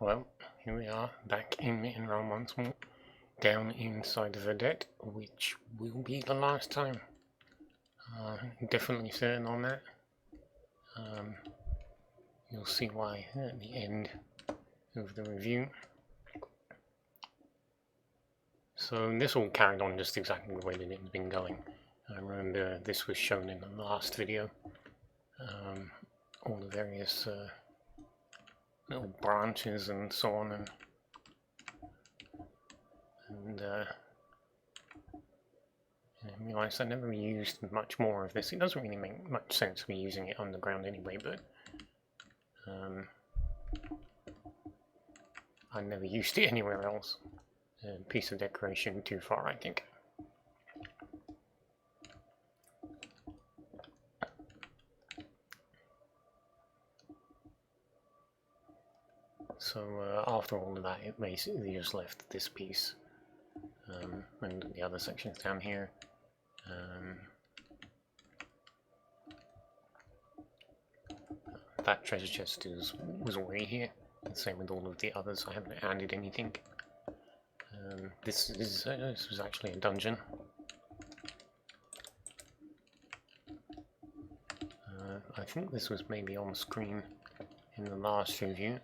Well, here we are, back in Mittenrahm once more, down inside the Verdeht, which will be the last time. Definitely certain on that. You'll see why at the end of the review. So this all carried on just exactly the way that it's been going. I remember this was shown in the last video. All the various little branches and so on, and I realised I never used much more of this. It doesn't really make much sense to be using it underground anyway, but I never used it anywhere else. A piece of decoration too far, I think. So after all of that, it basically just left this piece and the other sections down here. That treasure chest was already here. The same with all of the others. I haven't added anything. This was actually a dungeon. I think this was maybe on screen in the last review.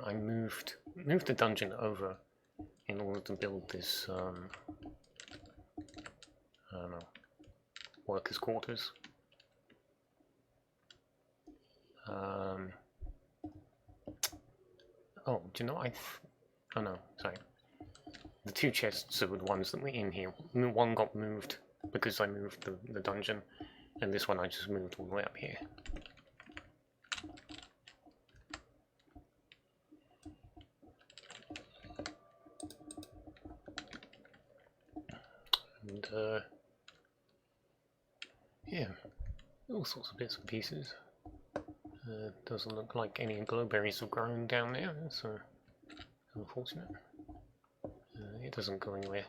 I moved the dungeon over in order to build this I don't know, workers' quarters. Oh, do you know oh no, sorry. The two chests were the ones that were in here. One got moved because I moved the dungeon, and this one I just moved all the way up here. And yeah, all sorts of bits and pieces. Doesn't look like any glowberries have grown down there, so unfortunate. It doesn't go anywhere.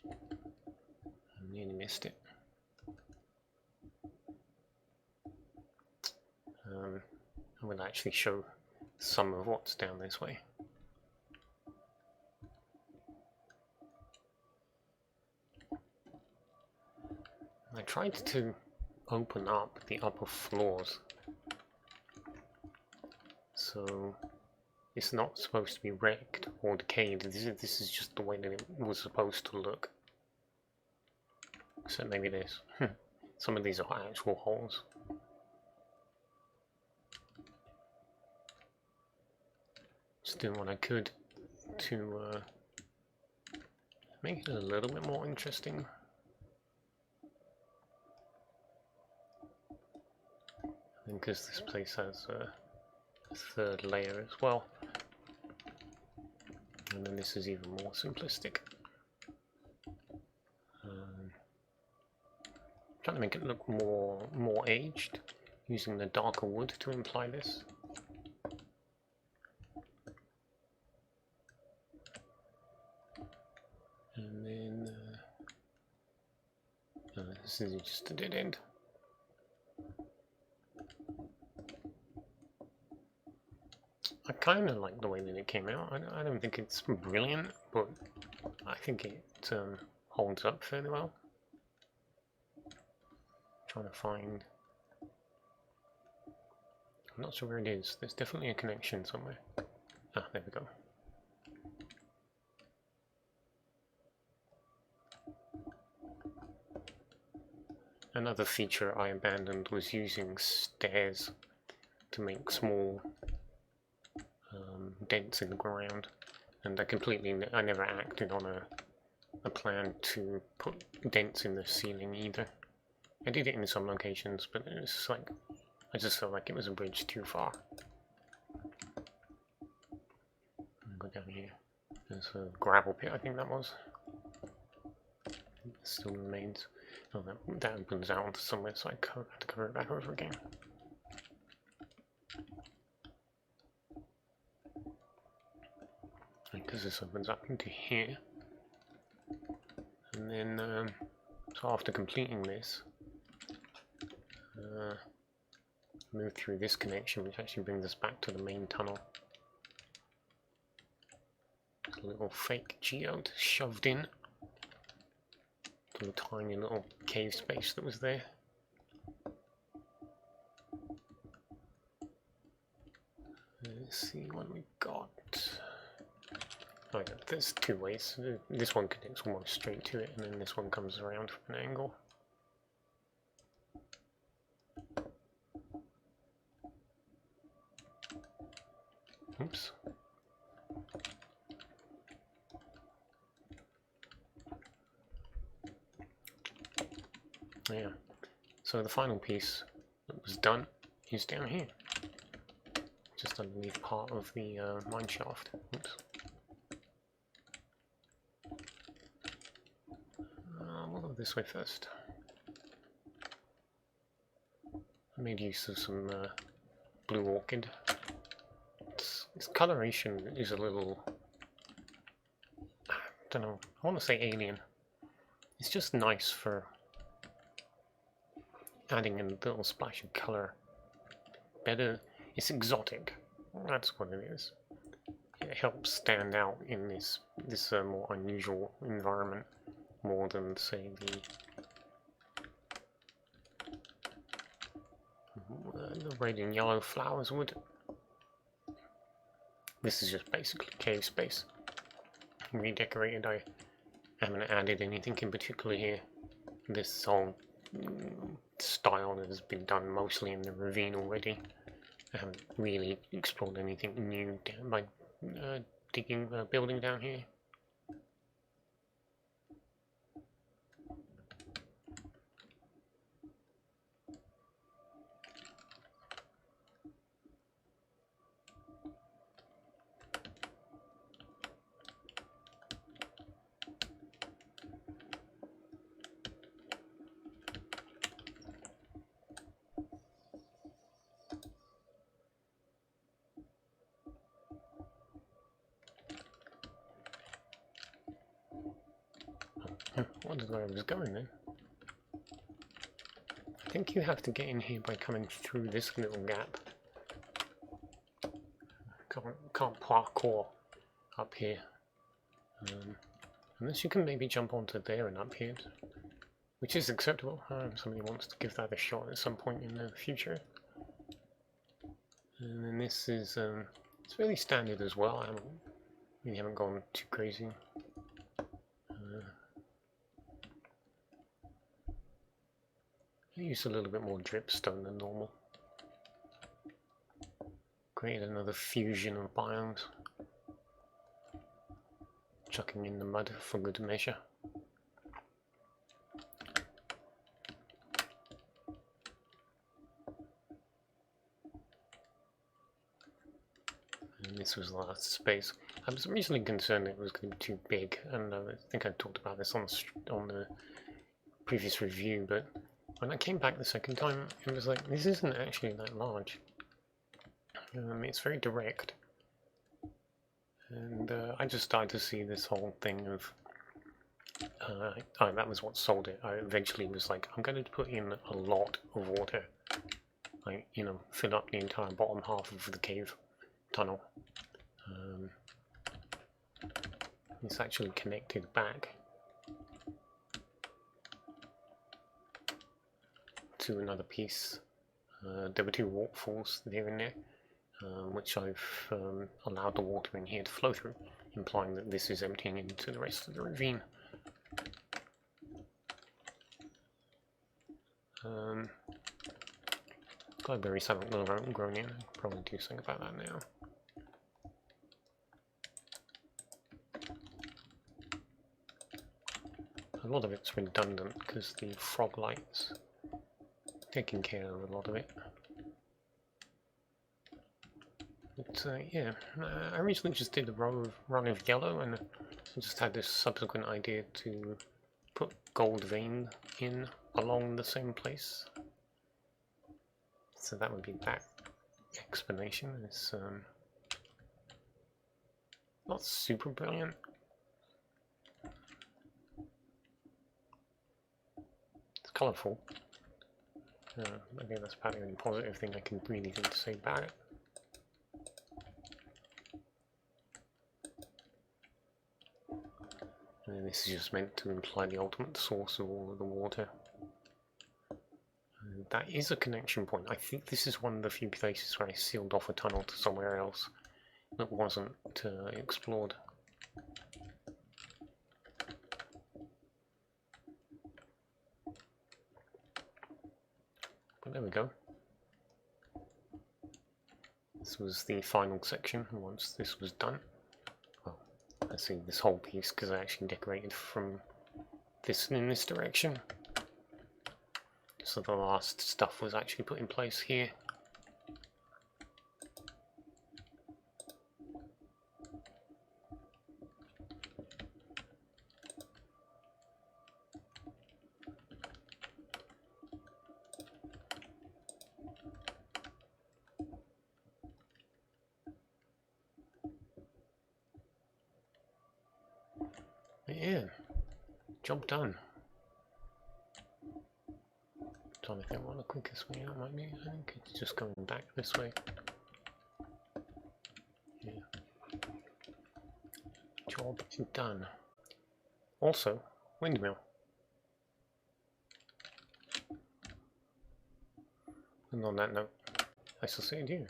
I nearly missed it. I will actually show some of what's down this way. I tried to open up the upper floors, so it's not supposed to be wrecked or decayed. This is just the way that it was supposed to look. Except maybe this. Some of these are actual holes. Just doing what I could to make it a little bit more interesting. Because this place has a third layer as well, and then this is even more simplistic. Trying to make it look more aged, using the darker wood to imply this. And then this is just a dead end. I kind of like the way that it came out. I don't think it's brilliant, but I think it holds up fairly well. Trying to find... I'm not sure where it is. There's definitely a connection somewhere. Ah, there we go. Another feature I abandoned was using stairs to make small dents in the ground, and I never acted on a plan to put dents in the ceiling either. I did it in some locations, but it was just like, I just felt like it was a bridge too far. I'll go down here. There's a gravel pit, I think that was. It still remains. Oh, that opens out onto somewhere, so I have to cover it back over again. because this opens up into here. And then, so after completing this, move through this connection, which actually brings us back to the main tunnel. A little fake geode shoved in to the tiny little cave space that was there. Let's see what we got. Oh yeah, there's two ways. This one connects almost straight to it, and then this one comes around from an angle. Oops. Yeah. So the final piece that was done is down here, just underneath part of the mine shaft. Oops. We'll go this way first. I made use of some blue orchid. Its coloration is a little, I don't know, I want to say alien. It's just nice for adding a little splash of colour. Better, it's exotic. That's what it is. It helps stand out in this more unusual environment more than, say, the red and yellow flowers would. This is just basically cave space. Redecorated. I haven't added anything in particular here. This whole style has been done mostly in the ravine already. I haven't really explored anything new by digging, building down here. Wondered where I was going then. I think you have to get in here by coming through this little gap. Can't parkour up here. Unless you can maybe jump onto there and up here, which is acceptable. Somebody wants to give that a shot at some point in the future. And then this is it's really standard as well. We haven't gone too crazy. I use a little bit more dripstone than normal. Create another fusion of biomes. Chucking in the mud for good measure. And this was the last space. I was originally concerned it was going to be too big, and I think I talked about this on the previous review, but when I came back the second time, it was like, this isn't actually that large. It's very direct. And I just started to see this whole thing of... that was what sold it. I eventually was like, I'm going to put in a lot of water. Like, you know, fill up the entire bottom half of the cave tunnel. It's actually connected back to another piece. There were two waterfalls there and there, which I've allowed the water in here to flow through, implying that this is emptying into the rest of the ravine. Cloudberries haven't grown in. I'll probably do something about that now. A lot of it's redundant because the frog lights taking care of a lot of it. But yeah, I originally just did a run of yellow, and I just had this subsequent idea to put gold vein in along the same place. So that would be that explanation. It's Not super brilliant. It's colourful. Maybe that's probably the only positive thing I can really think to say about it. And this is just meant to imply the ultimate source of all of the water. And that is a connection point. I think this is one of the few places where I sealed off a tunnel to somewhere else that wasn't explored. But there we go. This was the final section. Once this was done, well, I see this whole piece because I actually decorated from this in this direction. So the last stuff was actually put in place here. But yeah, job done. Trying to think what the quickest way out might be. I think it's just going back this way. Yeah. Job done. Also, windmill. And on that note, I shall see you.